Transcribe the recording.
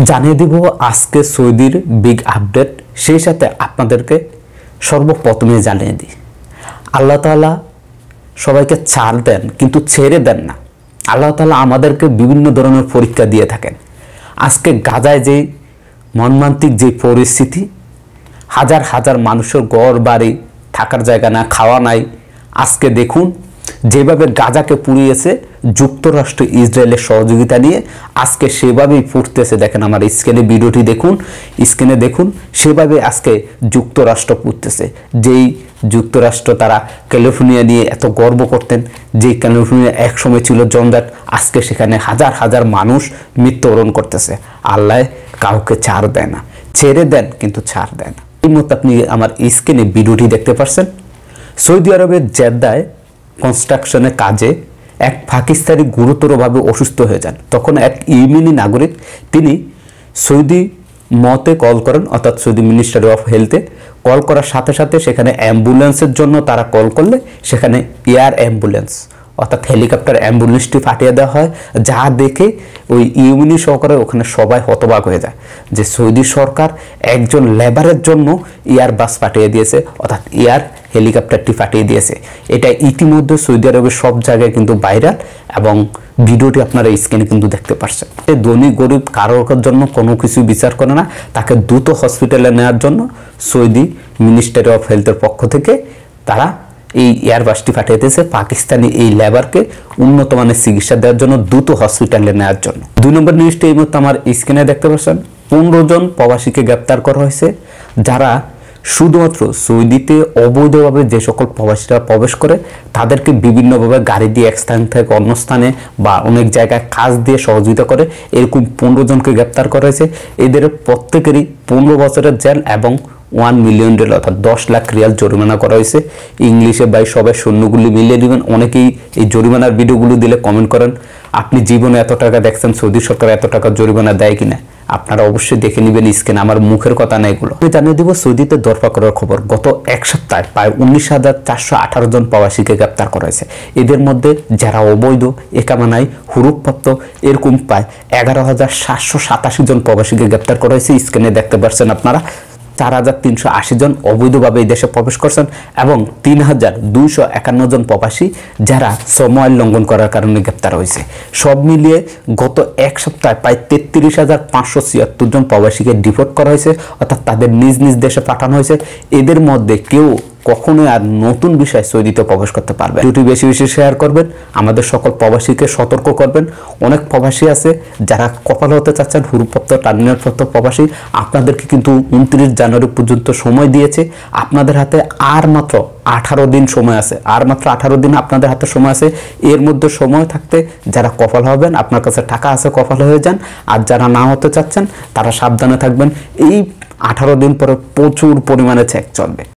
জানিয়ে দিব আজকে সৌদির বিগ আপডেট। সেই সাথে আপনাদেরকে সর্বপ্রথমে জানিয়ে দিই, আল্লাহ তাআলা সবাইকে ছাড় দেন কিন্তু ছেড়ে দেন না। আল্লাহ তাআলা আমাদেরকে বিভিন্ন ধরনের পরীক্ষা দিয়ে থাকেন। আজকে গাজায় যে মর্মান্তিক যে পরিস্থিতি, হাজার হাজার মানুষের ঘর বাড়ি, থাকার জায়গা না, খাওয়া নাই। আজকে দেখুন যেভাবে গাজাকে পুড়িয়েছে যুক্তরাষ্ট্র ইসরায়েলের সহযোগিতা নিয়ে, আজকে সেভাবেই পুড়তেছে। দেখেন আমার স্ক্রিনে ভিডিওটি দেখুন, স্ক্রিনে দেখুন সেভাবে আজকে যুক্তরাষ্ট্র পুড়তেছে। যেই যুক্তরাষ্ট্র তারা ক্যালিফোর্নিয়া নিয়ে এত গর্ব করতেন, যেই ক্যালিফোর্নিয়া একসময় ছিল জঞ্জাট, আজকে সেখানে হাজার হাজার মানুষ মৃত্যুবরণ করতেছে। আল্লাহ কাউকে ছাড় দেয় না, ছেড়ে দেন কিন্তু ছাড় দেয় না। এই মতো আপনি আমার স্ক্রিনে ভিডিওটি দেখতে পাচ্ছেন। সৌদি আরবের জেদ্দায় কনস্ট্রাকশনের কাজে এক পাকিস্তানি গুরুতরভাবে অসুস্থ হয়ে যান। তখন এক ইয়েমেনি নাগরিক তিনি সৌদি মতে কল করেন, অর্থাৎ সৌদি মিনিস্ট্রি অফ হেলথে কল করার সাথে সাথে সেখানে অ্যাম্বুলেন্সের জন্য তারা কল করলে সেখানে এয়ার অ্যাম্বুলেন্স অর্থাৎ হেলিকপ্টার অ্যাম্বুলেন্সটি পাঠিয়ে দেওয়া হয়। যা দেখে ওই ইয়েমেনি সরকারের ওখানে সবাই হতবাক হয়ে যায় যে সৌদি সরকার একজন লেবারের জন্য এয়ার বাস পাঠিয়ে দিয়েছে, অর্থাৎ এয়ার হেলিকপ্টারটি পাঠিয়ে দিয়েছে। এটা ইতিমধ্যে সৌদি আরবের সব জায়গায় কিন্তু ভাইরাল এবং ভিডিওটি আপনারা স্ক্রিনে কিন্তু দেখতে পাচ্ছেন। ধনী গরিব কারোর জন্য কোনো কিছু বিচার করে না, তাকে দ্রুত হসপিটালে নেওয়ার জন্য সৌদি মিনিস্ট্রি অফ হেলথের পক্ষ থেকে তারা এই এয়ারবাসটি পাঠিয়ে দিয়েছে পাকিস্তানি এই লেবারকে উন্নত মানের চিকিৎসা দেওয়ার জন্য, দ্রুত হসপিটালে নেওয়ার জন্য। 2 নম্বর নিউজটি এই মুহূর্তে আমার স্ক্রিনে দেখতে পাচ্ছেন। 15 জন প্রবাসীকে গ্রেপ্তার করা হয়েছে, যারা শুধুমাত্র সৌদিতে অবৈধভাবে যে সকল প্রবাসীরা প্রবেশ করে তাদেরকে বিভিন্নভাবে গাড়ি দিয়ে এক স্থান থেকে অন্য স্থানে বা অনেক জায়গায় কাজ দিয়ে সহযোগিতা করে। এরকম 15 জনকে গ্রেপ্তার করা হয়েছে। এদের প্রত্যেকেরই 15 বছরের জেল এবং $1 মিলিয়ন অর্থাৎ 10 লাখ রিয়াল জরিমানা করা হয়েছে। ইংলিশে ভাই সবাই শূন্যগুলি মিলিয়ে দিবেন। অনেকেই এই জরিমানার ভিডিওগুলো দিলে কমেন্ট করেন আপনি জীবনে এত টাকা দেখছেন, সৌদি সরকার এত টাকা জরিমানা দেয় কিনা। আপনারা অবশ্যই দেখে নেবেন স্ক্রিনে, আমার মুখের কথা না এগুলো। আমি জানিয়ে দিব সৌদিতে ধরপাকড়ের খবর। গত এক সপ্তাহে প্রায় 19,418 জন প্রবাসীকে গ্রেপ্তার করা হয়েছে। এদের মধ্যে যারা অবৈধ একামানায় হুরুপপ্রাপ্ত এরকম প্রায় 11,787 জন প্রবাসীকে গ্রেপ্তার করা হয়েছে। স্ক্রিনে দেখতে পাচ্ছেন আপনারা 4,380 জন অবৈধভাবে এই দেশে প্রবেশ করছেন এবং 3,251 জন প্রবাসী যারা শ্রম আইন লঙ্ঘন করার কারণে গ্রেপ্তার হয়েছে। সব মিলিয়ে গত এক সপ্তাহে প্রায় 33,576 জন প্রবাসীকে ডিপোর্ট করা হয়েছে, অর্থাৎ তাদের নিজ নিজ দেশে পাঠানো হয়েছে। এদের মধ্যে কেউ কখনোই আর নতুন বিষয় সৌদিতে প্রবেশ করতে পারবে। ভিডিওটি বেশি বেশি শেয়ার করবেন, আমাদের সকল প্রবাসীকে সতর্ক করবেন। অনেক প্রবাসী আছে যারা কপাল হতে চাচ্ছেন, হুরুপ্রাপ্ত টার্মিনালপ্রাপ্ত প্রবাসী, আপনাদেরকে কিন্তু 29 জানুয়ারি পর্যন্ত সময় দিয়েছে। আপনাদের হাতে আর মাত্র 18 দিন সময় আছে, আর মাত্র 18 দিন আপনাদের হাতে সময় আছে। এর মধ্যে সময় থাকতে যারা কপাল হবেন, আপনার কাছে টাকা আছে, কপাল হয়ে যান। আর যারা না হতে চাচ্ছেন তারা সাবধানে থাকবেন। এই 18 দিন পরে প্রচুর পরিমাণে চেক চলবে।